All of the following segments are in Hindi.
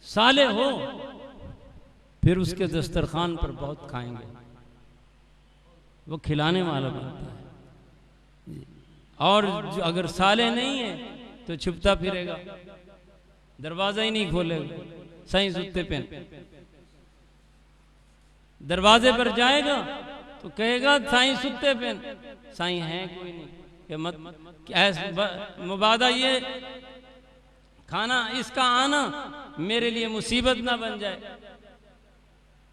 साले हो फिर उसके दस्तरखान पर बहुत खाएंगे, वो खिलाने वाला बनता है। और जो अगर साले नहीं है तो छुपता फिरेगा, दरवाजा ही नहीं खोलेगा, सही सुत्ते पे दरवाजे पर जाएगा तो कहेगा साईं सुत्ते पे, साईं है कोई नहीं, कि मत मुबादा ये खाना इसका आना मेरे लिए मुसीबत ना बन जाए,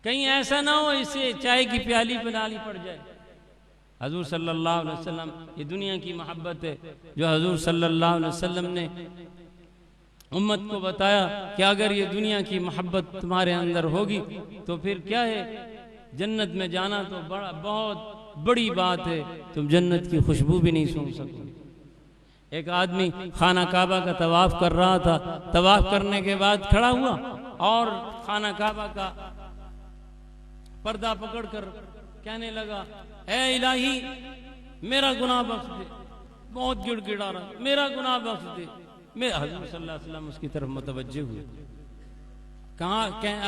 कहीं ऐसा ना हो इसे चाय की प्याली बनानी पड़ जाए। हजूर सल्लल्लाहु अलैहि वसल्लम, ये दुनिया की मोहब्बत है जो हजूर सल्लल्लाहु अलैहि वसल्लम ने उम्मत को बताया कि अगर ये दुनिया की मोहब्बत तुम्हारे अंदर होगी तो फिर क्या है, जन्नत में जाना तो बड़ा बहुत बड़ी बात है, तुम जन्नत की खुशबू भी नहीं सूंघ सकते। एक आदमी खाना काबा का तवाफ कर रहा था, तवाफ करने के बाद खड़ा हुआ और खाना काबा का पर्दा पकड़कर कहने लगा, ऐ इलाही मेरा गुनाह बख्श दे, बहुत गिड़गिड़ा रहा, मेरा गुनाह बख्श दे। मैं हज़रत सल्लल्लाहु अलैहि वसल्लम उसकी तरफ मुतवज्जे हुए, कहा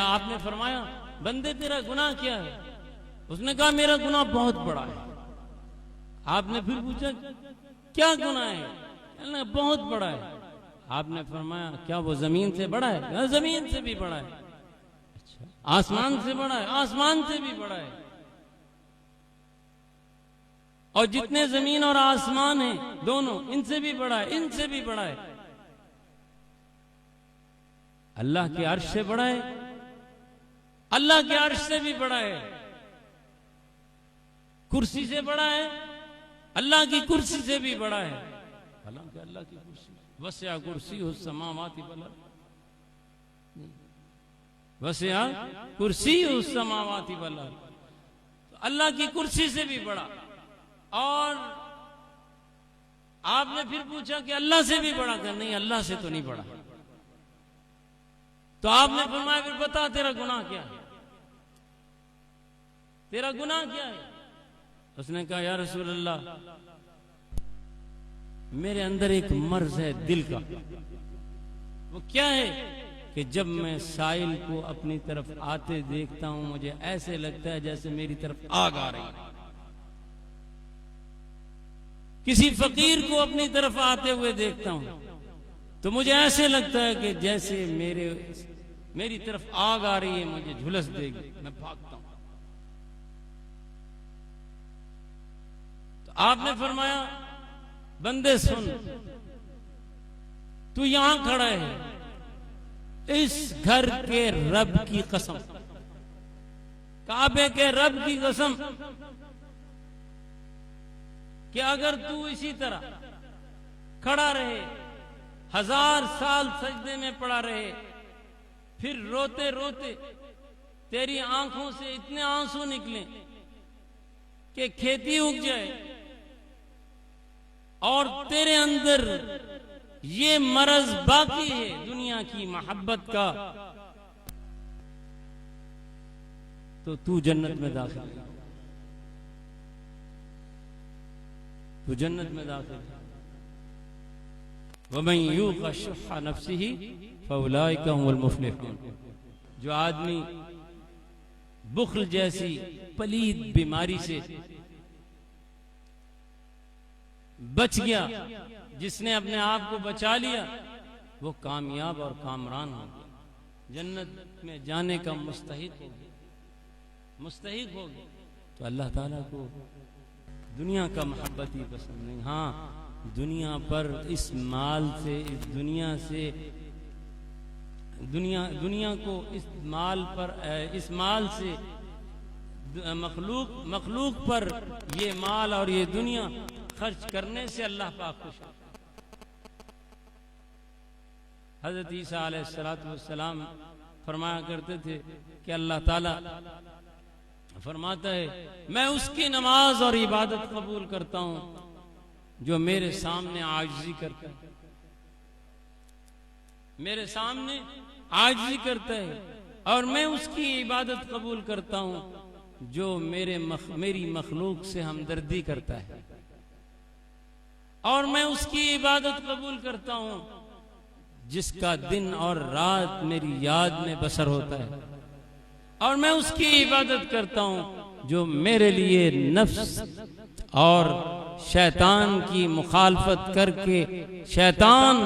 आपने फरमाया बंदे तेरा गुनाह क्या है? उसने कहा मेरा गुनाह बहुत बड़ा है। आपने फिर पूछा क्या गुनाह है? बहुत बड़ा है। आपने फरमाया क्या वो जमीन से बड़ा है? जमीन से भी बड़ा है। अच्छा, आसमान से बड़ा है? आसमान से भी बड़ा है। और जितने जमीन और आसमान हैं दोनों, इनसे भी बड़ा है, इनसे भी बड़ा है। अल्लाह के अर्श से बड़ा है, अल्लाह के अर्श से भी बड़ा है। कुर्सी से बड़ा है, अल्लाह की कुर्सी से भी बड़ा है। हालांकि अल्लाह की कुर्सी वसिया कुर्सी उस समावाति वल अर्द, वसिया कुर्सी उस समावाति वल अर्द, तो अल्लाह की कुर्सी से भी बड़ा। और आपने फिर पूछा कि अल्लाह से भी बड़ा? कर नहीं, अल्लाह से तो नहीं बड़ा। तो आपने फरमाया फिर बता तेरा गुनाह क्या है, तेरा गुनाह क्या है? उसने कहा या रसूल अल्लाह, मेरे अंदर एक मर्ज है दिल का। वो क्या है कि जब मैं साइल को अपनी तरफ आते देखता हूं मुझे ऐसे लगता है जैसे मेरी तरफ आग आ रही है। किसी फकीर को अपनी तरफ आते हुए देखता हूं तो मुझे ऐसे लगता है कि जैसे मेरी तरफ आग आ रही है, मुझे झुलस देगी, मैं भागता हूं। तो आपने फरमाया बंदे सुन, तू यहां खड़ा है, इस घर के रब की कसम, काबे के रब की कसम, कि अगर तू इसी तरह खड़ा रहे, 1000 साल सजदे में पड़ा रहे, फिर रोते रोते तेरी आंखों से इतने आंसू निकले कि खेती उग जाए और तेरे अंदर ये मरज बाकी है दुनिया की मोहब्बत का, तो तू जन्नत में दाखिल है, तू जन्नत में दाखिल है। वमन यूक़ शुह्ह नफ्सिही फउलाइका हुमुल मुफ़्लिहून। जो आदमी बुख्ल जैसी पलीद बीमारी से बच गया, जिसने अपने आप को बचा लिया, वो कामयाब और कामरान हो गया, जन्नत में जाने का मुस्तहिक हो गया, मुस्तहिक हो गया। तो अल्लाह ताला को दुनिया का मोहब्बत ही पसंद नहीं। हाँ, दुनिया पर इस माल से, इस दुनिया से, दुनिया को इस माल पर, इस माल से मखलूक पर ये माल और ये दुनिया खर्च करने से अल्लाह पाक खुश है। हजरत ईसा अलैहिस्सलातु वस्सलाम फरमाया करते थे कि अल्लाह ताला फरमाता है मैं उसकी नमाज और इबादत कबूल करता हूं जो मेरे सामने आजिज़ी करता है, मेरे सामने आजिज़ी करता है, और मैं उसकी इबादत कबूल करता हूं जो मेरी मखलूक से हमदर्दी करता है, और मैं उसकी इबादत कबूल करता हूं जिसका दिन और रात मेरी याद में बसर होता है, और मैं उसकी इबादत करता हूं जो मेरे लिए नफ्स और शैतान की मुखालफत करके शैतान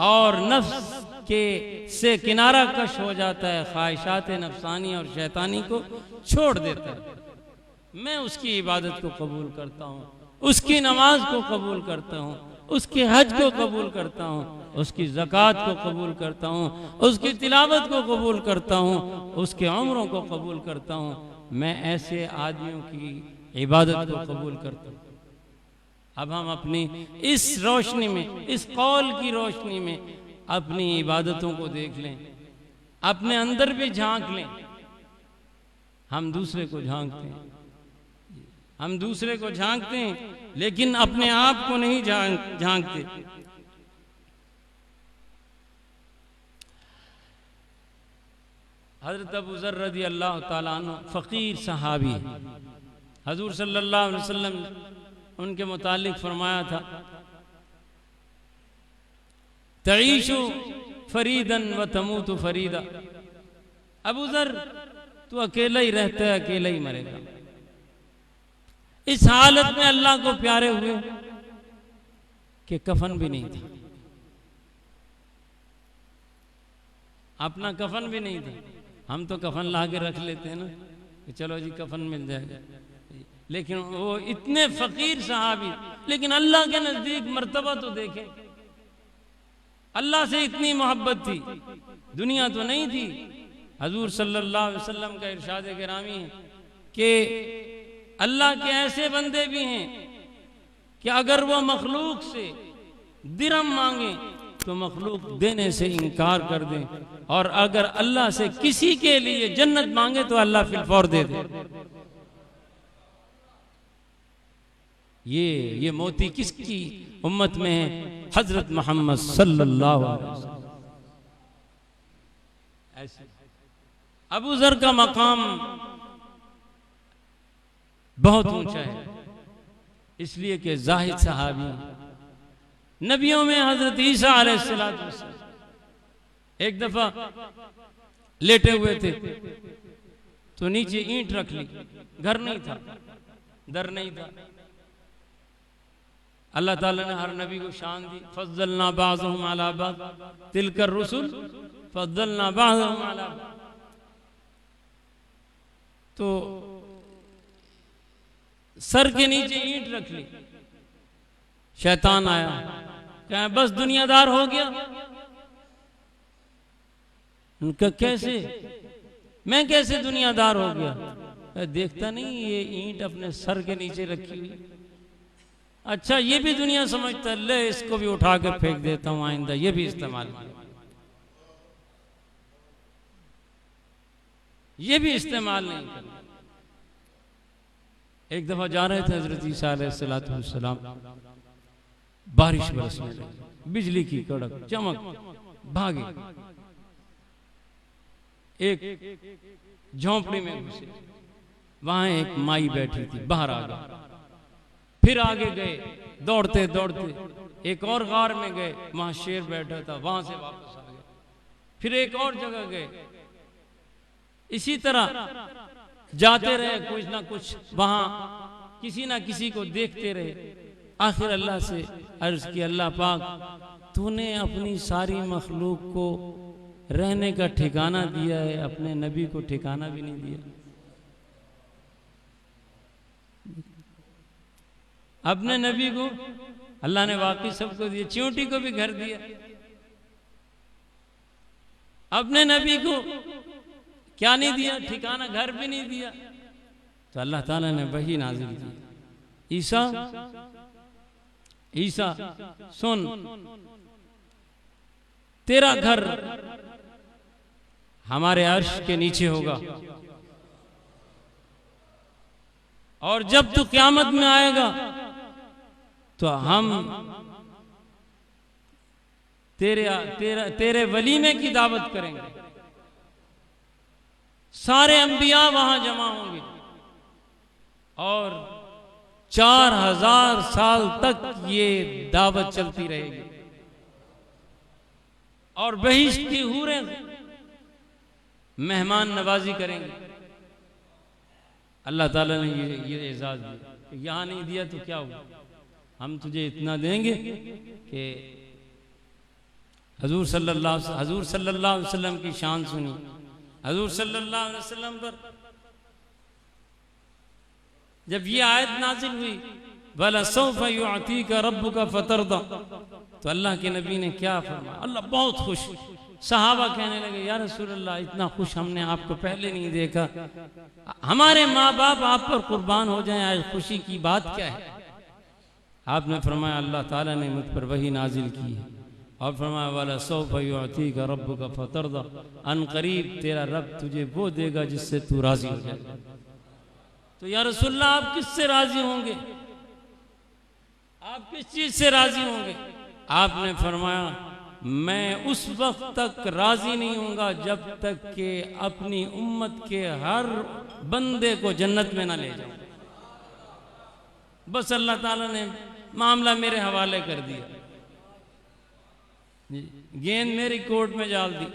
और नफ्स के से किनारा कश हो जाता है, ख्वाहिशात नफसानी और शैतानी को छोड़ देता है। मैं उसकी इबादत को कबूल करता हूँ, उसकी नमाज को कबूल करता हूँ, उसके हज को कबूल करता हूँ, उसकी ज़कात को कबूल करता हूँ, उसकी तिलावत को कबूल करता हूँ, उसके उम्रों को कबूल करता हूँ। मैं ऐसे आदमियों की इबादत को कबूल करता हूँ। अब हम अपनी इस रोशनी में, इस कौल की रोशनी में अपनी इबादतों को देख लें, अपने अंदर भी झांक लें। हम दूसरे को झांकते हैं, हम दूसरे को झांकते हैं, लेकिन अपने आप को नहीं झांकते। हज़रत अबू ज़र रज़ी अल्लाह ताला अन्हु फ़कीर सहाबी, हज़ूर सल्लल्लाहु अलैहि वसल्लम उनके मुतालिक फरमाया था, तईशु फरीदन व तमूतु फरीदा। अबू ज़र तू अकेला ही रहता है, अकेला ही मरेगा। इस हालत में अल्लाह को प्यारे हुए कि कफन भी नहीं था, अपना कफन भी नहीं था। हम तो कफन ला के रख लेते हैं ना कि चलो जी कफन मिल जाएगा, लेकिन वो इतने फकीर सहाबी, लेकिन अल्लाह के नजदीक मर्तबा तो देखें। अल्लाह से इतनी मोहब्बत थी, दुनिया तो नहीं थी। हजूर सल्लल्लाहु अलैहि वसल्लम का इरशाद गिरामी है कि अल्लाह के ऐसे बंदे भी हैं कि अगर वो मखलूक से दिरहम मांगे तो मखलूक देने से इनकार कर दे, और अगर अल्लाह से किसी के लिए जन्नत मांगे तो अल्लाह फिल फौर दे दे। ये मोती किसकी उम्मत में है? हजरत मोहम्मद सल्लल्लाहु अलैहि वसल्लम। ऐसे अबू ज़र का मकाम बहुत ऊंचा है, इसलिए कि जाहिद सहाबी। नबियों में हजरत ईसा अलैहिस्सलाम एक दफा लेटे हुए थे तो नीचे ईंट रख ली, घर नहीं था, दर नहीं था। अल्लाह ताला ने हर नबी को शान दी, फज़्ज़लना बाज़हुम अला बाज़ तिलकर रुसुल फज़्ज़लना बाज़हुम अला बाज़। तो सर के नीचे ईंट रख ली, शैतान आया, क्या बस दुनियादार हो गया? उनका कैसे, मैं कैसे दुनियादार हो गया? देखता नहीं ये ईंट अपने सर के नीचे रखी हुई। अच्छा ये भी दुनिया समझता है, ले इसको भी उठा कर फेंक देता हूं, आइंदा ये भी इस्तेमाल, ये भी इस्तेमाल नहीं करना। एक दफा जा रहे थे हजरत ईसा अलैहिस्सलाम, बारिश बरसने लगी, बिजली की कड़क चमक, भागे, एक झोंपड़ी में घुसे, वहां एक माई बैठी थी, बाहर आ गए। फिर आगे गए दौड़ते दौड़ते, एक और गार में गए, वहां शेर बैठा था, वहां से वापस आ गए। फिर एक और जगह गए, इसी तरह जाते रहे, कुछ ना कुछ वहां किसी ना किसी को देखते रहे। आखिर अल्लाह से अर्ज की, अल्लाह पाक तूने अपनी सारी मखलूक को रहने का ठिकाना दिया है, अपने नबी को ठिकाना भी नहीं दिया। अपने नबी को अल्लाह ने वाकई सबको दिया, चींटी को भी घर दिया, अपने नबी को क्या नहीं दिया? ठिकाना, घर भी नहीं दिया। तो अल्लाह ताला ने वही नाजिल की, ईसा ईसा सुन, तेरा घर हमारे अर्श के नीचे होगा, और जब तू क़यामत में आएगा तो हम तेरे वलीमे की दावत करेंगे। सारे अंबिया वहां जमा होंगे और 4000 साल तक ये दावत चलती रहेगी। और बहिश्त की हूरें मेहमान नवाजी करेंगे। अल्लाह ताला ने ये एजाज दिया। यहाँ नहीं दिया तो क्या हुआ, हम तुझे इतना देंगे कि हजूर सल्लल्लाहु अलैहि वसल्लम की शान सुनी। हजूर सल्लल्लाहु अलैहि वसल्लम पर जब ये आयत नाजिल हुई, वला सौफा युअतीका रब्बुका फतरदा, तो अल्लाह के नबी ने क्या फरमाया, अल्लाह बहुत खुश। सहाबा कहने लगे, या रसूल अल्लाह, इतना खुश हमने आपको पहले नहीं देखा, हमारे माँ बाप आप पर कुर्बान हो जाएं, आज खुशी की बात क्या है? आपने फरमाया, अल्लाह ताला ने मुझ पर वही नाजिल की है और फरमाया, वाला सौफा युअतीका रब्बुका फतरदा, अन करीब तेरा रब तुझे वो देगा जिससे तू राजी हो जाएगा। तो या रसूल अल्लाह, आप किससे राजी होंगे, आप किस चीज से राजी होंगे? आपने फरमाया, मैं उस वक्त तक राजी नहीं होऊंगा जब तक कि अपनी उम्मत के हर बंदे को जन्नत में ना ले जाऊं। बस अल्लाह ताला ने मामला मेरे हवाले कर दिया, गेंद मेरी कोर्ट में डाल दी।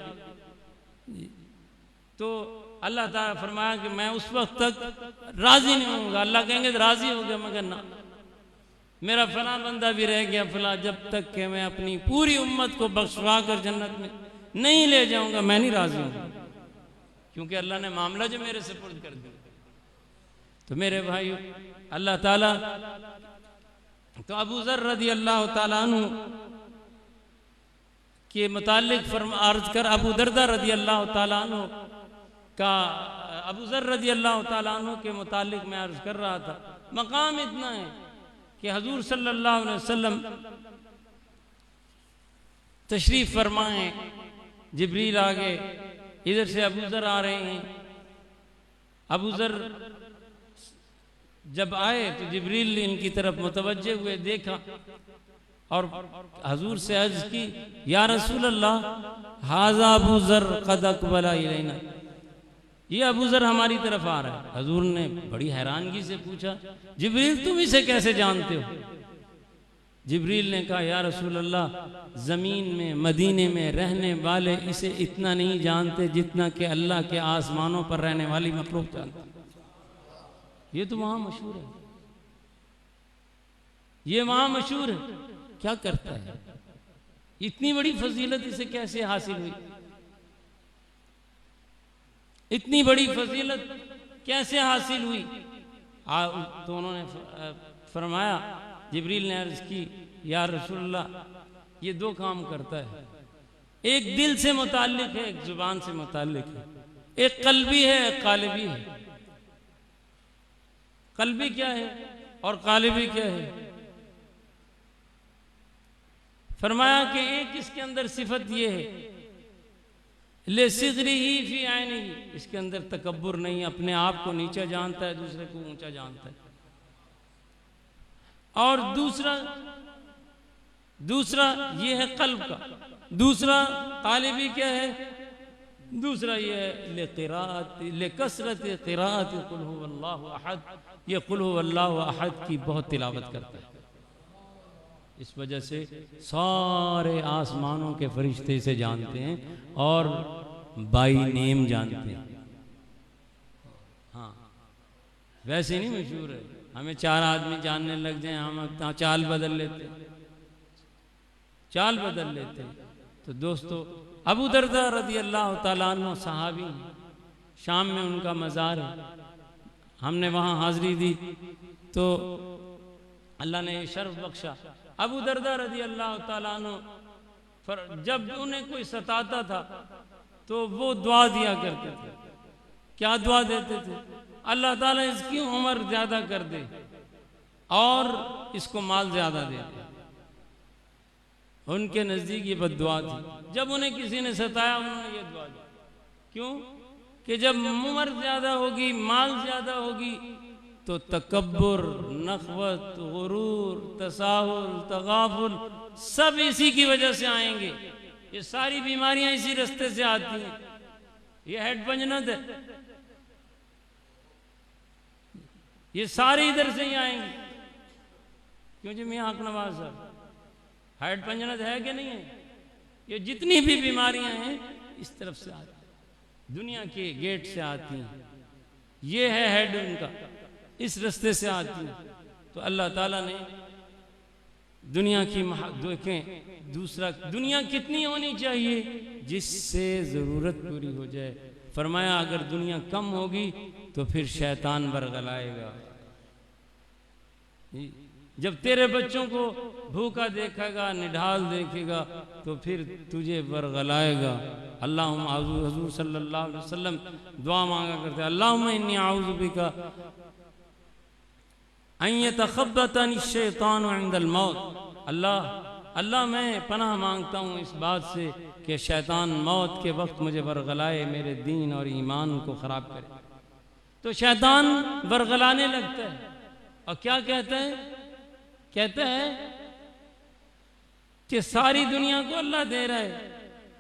तो अल्लाह ताला फरमाया कि मैं उस वक्त तक राजी नहीं होऊंगा। अल्लाह कहेंगे राजी हो गया, मगर ना, मेरा फला बंदा भी रह गया फला, जब तक कि मैं अपनी पूरी उम्मत को बख्शवा कर जन्नत में नहीं ले जाऊंगा, मैं नहीं राजी हूं, क्योंकि अल्लाह ने मामला जो मेरे सुपुर्द कर दिया। तो मेरे भाई, अल्लाह ताला, तो अबू ज़र रज़ी अल्लाह ताला अन्हु के मुतालिक अर्ज कर, अबू दरदा रज़ी अल्लाह ताला अन्हु का, अबू ज़र रज़ी अल्लाह ताला अन्हु के मुतालिक मैं अर्ज कर रहा था, मकाम इतना है कि हजूर सल्लल्लाहु अलैहि वसल्लम तशरीफ फरमाए, जिब्रील आ गए, इधर से अबू ज़र आ रहे हैं। अबू ज़र जब आए तो जिब्रील ने इनकी तरफ मुतवज्जे हुए, देखा और हजूर से अर्ज की, या रसूल अल्लाह, हाज़ा अबू ज़र क़द अक़बला इलैना, ये अबू ज़र हमारी तरफ आ रहा है। हजूर ने बड़ी हैरानगी से पूछा, जिब्रील तुम इसे कैसे जानते हो? जिब्रील ने कहा, या रसूल अल्लाह, ज़मीन में मदीने में रहने वाले इसे इतना नहीं जानते जितना कि अल्लाह के आसमानों पर रहने वाली मखलूक जानती। ये तो वहां मशहूर है, ये वहां मशहूर है, क्या करता है? इतनी बड़ी फजीलत इसे कैसे हासिल हुई? इतनी बड़ी फजीलत कैसे हासिल हुई? तो उन्होंने फरमाया, जिब्रील ने अर्ज की, या रसूलल्लाह, ये दो काम करता है, एक दिल से मुताल्लिक है, एक जुबान से मुताल्लिक है, एक कल्बी है, एक कालिबी है। कल्बी क्या है और कालिबी क्या है? फरमाया कि एक इसके अंदर सिफत ये है, ले सिगरी ही फी आईनी, इसके अंदर तकब्बुर नहीं, अपने आप को नीचा जानता है, दूसरे को ऊंचा जानता है। और दूसरा ये है कल्ब का। दूसरा तालिबी क्या है? दूसरा ये है ले कसरत क़िराअत कुल हुवल्लाहु अहद, ये कुल हुवल्लाहु अहद की बहुत तिलावत करता है। इस वजह से सारे आसमानों के फरिश्ते इसे जानते हैं और बाई नेम जानते हैं। हाँ, वैसे नहीं मशहूर है, हमें चार आदमी जानने लग जाए, हम चाल बदल लेते, चाल बदल लेते। तो दोस्तों, अबू दरदा रज़ी अल्लाह ताला अन्हु सहाबी, शाम में उनका मज़ार है, हमने वहाँ हाज़री दी तो अल्लाह ने शर्फ बख्शा। अबू दरदा रज़ी अल्लाह ताला अन्हु जब उन्हें कोई सताता था तो वो दुआ दिया करते थे। क्या दुआ देते थे? अल्लाह ताला इसकी उम्र ज्यादा कर दे और इसको माल ज्यादा दे दे। उनके नजदीक ये बद्दुआ थी। जब उन्हें किसी ने सताया उन्होंने ये दुआ दी। क्यों? कि जब उम्र ज्यादा होगी, माल ज्यादा होगी, तो तकब्बुर, नखवत, गुरूर, तसाहुल, तगाफुल सब इसी की वजह से आएंगे। ये सारी बीमारियां इसी रास्ते से आती हैं। ये हेड पंजनत है, ये सारे इधर से ही आएंगे। क्यों जी मियां हक नवाज साहब, हेड पंजनत है कि नहीं है? ये जितनी भी बीमारियां हैं इस तरफ से आती, दुनिया के गेट से आती हैं। ये है हेड उनका, इस रास्ते से आती है। तो अल्लाह ताला ने दुनिया की देखें, दूसरा दुनिया कितनी होनी चाहिए जिससे ज़रूरत पूरी हो जाए। फरमाया अगर दुनिया कम होगी तो फिर शैतान बरगलाएगा। जब तेरे बच्चों को भूखा देखेगा, निढाल देखेगा, तो फिर तुझे बरगलाएगा। अल्लाहुम्मा, हुज़ूर सल्लल्लाहु अलैहि वसल्लम दुआ मांगा करते, अल्लाहुम्मा इन्नी आऊज़ु बिका अन यतखब्बतनी शैतानु इंदल मौत। अल्लाह मैं पनाह मांगता हूँ इस बात से कि शैतान मौत के वक्त मुझे बरगलाए, मेरे दीन और ईमान को ख़राब करे। तो शैतान बरगलाने लगता है और क्या कहता है? कहता है कि सारी दुनिया को अल्लाह दे रहा है,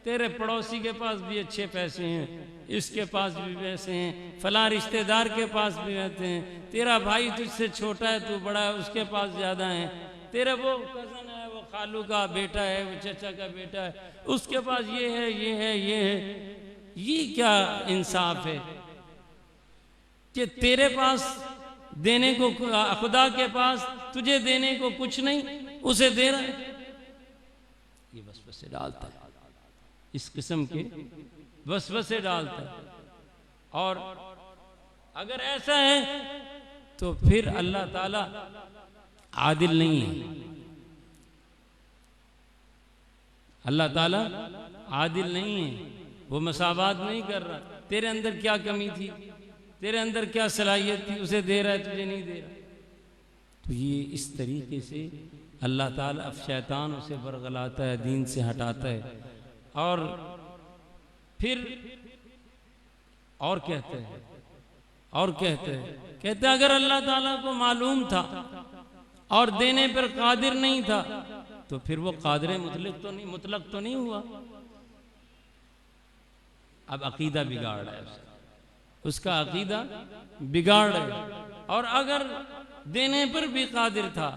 तेरे पड़ोसी के पास भी अच्छे पैसे हैं, इसके पास भी पैसे हैं, फलां रिश्तेदार के पास भी रहते हैं, तेरा भाई तुझसे छोटा है, तू बड़ा है, उसके पास ज़्यादा है, तेरा वो कज़न है, वो खालू का बेटा है, वो चचा का बेटा है, उसके पास ये है, ये है, ये है। ये क्या इंसाफ है कि तेरे पास देने को, खुदा के पास तुझे देने को कुछ नहीं, उसे दे रहा है। ये वसवसे डालता है, इस किस्म के वसवसे डालता है। और अगर ऐसा है तो फिर अल्लाह ताला आदिल नहीं है। अल्लाह ताला आदिल नहीं है, वो मसावात नहीं कर रहा। तेरे अंदर क्या कमी थी, तेरे अंदर क्या सलाहियत थी, उसे दे रहा है, तुझे नहीं दे रहा। तो ये इस तरीके से अल्लाह ताला, अब शैतान उसे बरगलाता है, दीन से हटाता है। और फिर और कहते हैं, कहते हैं अगर अल्लाह ताला को मालूम था और देने पर कादिर नहीं था तो फिर वो कादिर मुतलक तो नहीं हुआ। अब अकीदा बिगाड़ रहा है उसका अकीदा बिगाड़ रहा है। और अगर देने पर भी कादिर था,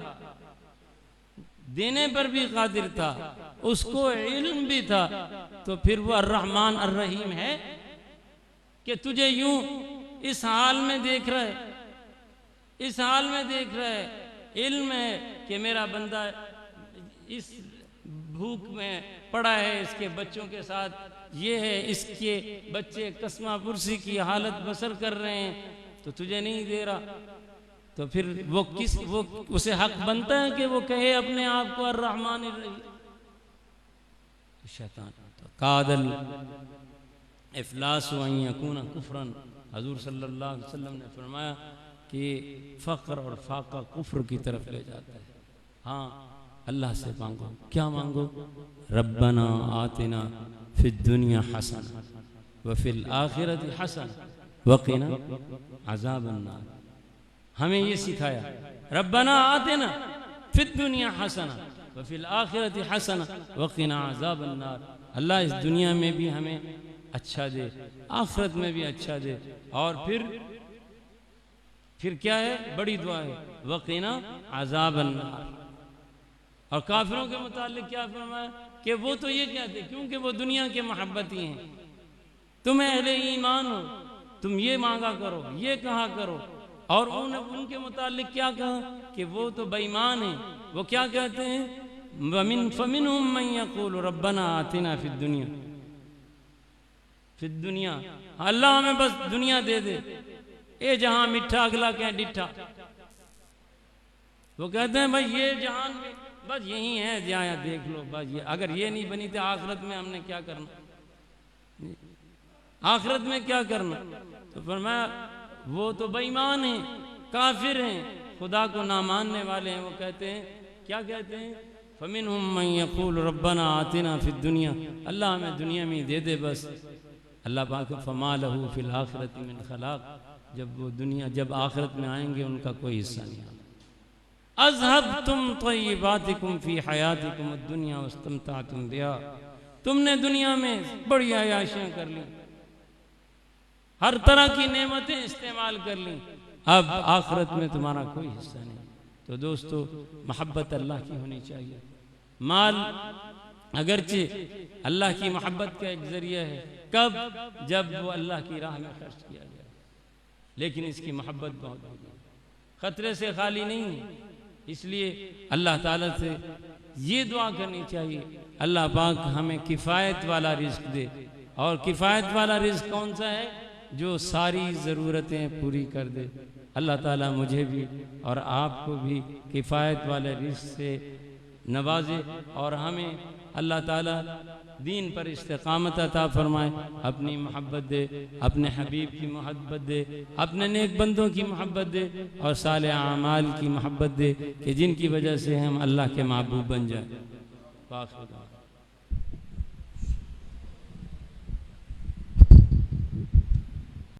देने पर भी कादिर था, उसको इल्म भी था, तो फिर वो अर्रहमान अर्रहीम है कि तुझे यूं इस हाल में देख रहा है, इस हाल में देख रहा है, इल्म है कि मेरा बंदा इस भूख में पड़ा है, इसके बच्चों के साथ ये है, इसके बच्चे कसमा पुरसी की हालत बसर कर रहे हैं, तो तुझे नहीं दे रहा। तो फिर वो उसे हक बनता है कि वो कहे अपने आप को अर्रहमान अर्रहीम। शैतान कादल इफलास व यकून कुफ्रन, हुज़ूर सल्लल्लाहु अलैहि वसल्लम ने फरमाया कि फ़क्र और फाका कुफ्र की तरफ ले जाता है। हाँ, अल्लाह से मांगो, क्या मांगो? रब्बना आतिना फिद दुनिया हसना व फिल आखिरति हसना वक़िना अज़ाबन नार। हमें ये सिखाया, रब्बना आतिना फिद दुनिया हसना व फिल आखिरति हसना वक़िना अज़ाबन नार। अल्लाह इस दुनिया में भी हमें अच्छा दे, आखिरत में भी अच्छा दे। और फिर क्या है? बड़ी दुआ है, वक़िना अज़ाबन नार। और काफिरों के मुतालिक क्या फरमाया कि वो तो ये कहते, क्योंकि वो दुनिया के मोहब्बती हैं, तुम अहले ईमान हो, तुम ये मांगा करो, ये कहा करो। और उनके मुतालिक क्या कहा कि वो तो बेईमान हैं। वो क्या कहते हैं? फमिनहुम मन यक़ूलु रब्बना आतिना फिद दुनिया, फिद दुनिया, अल्लाह हमें बस दुनिया दे दे, ये जहां मिठा अगला क्या डिठा। वो कहते हैं भाई ये जहान में बस यही है, जहाँ देख लो बस ये, अगर ये नहीं बनी तो आखिरत में हमने क्या करना, आखिरत में क्या करना। तो फरमाया वो तो बेईमान हैं, काफिर हैं, खुदा को ना मानने वाले हैं। वो कहते हैं, क्या कहते हैं? फमिनहुम मन यक़ूलु रब्बना आतिना फिद दुनिया, अल्लाह हमें दुनिया में दे दे बस। अल्लाह पाक फमा लहू फिल आखिरति मिन खलाक, जब आखिरत में आएंगे उनका कोई हिस्सा नहीं। अज़हबतुम तय्यिबातिकुम फी हयातिकुम दुनिया वस्तमतअतुम बिहा, तुमने दुनिया में बड़ी अयाशियां कर ली, हर तरह की नेमतें इस्तेमाल कर ली, अब आखिरत में तुम्हारा कोई हिस्सा नहीं। तो दोस्तों, मोहब्बत अल्लाह की होनी चाहिए। माल अगरचे अल्लाह की मोहब्बत का एक जरिया है, कब? जब वो अल्लाह की राह में खर्च किया जाए। लेकिन इसकी मोहब्बत बहुत होगी, खतरे से खाली नहीं है। इसलिए अल्लाह ताला से ये दुआ करनी चाहिए, अल्लाह पाक हमें किफ़ायत वाला रिज़्क दे। और किफ़ायत वाला रिज़्क कौन सा है? जो सारी ज़रूरतें पूरी कर दे। अल्लाह ताला मुझे भी और आपको भी किफ़ायत वाले रिज़्क से नवाजे और हमें अल्लाह ताला दीन पर इस्तिक़ामत अता फरमाए, अपनी मोहब्बत दे, अपने हबीब की मोहब्बत दे, अपने नेक बंदों की मोहब्बत दे और साले आमाल की मोहब्बत दे कि जिनकी वजह से हम अल्लाह के महबूब बन जाए।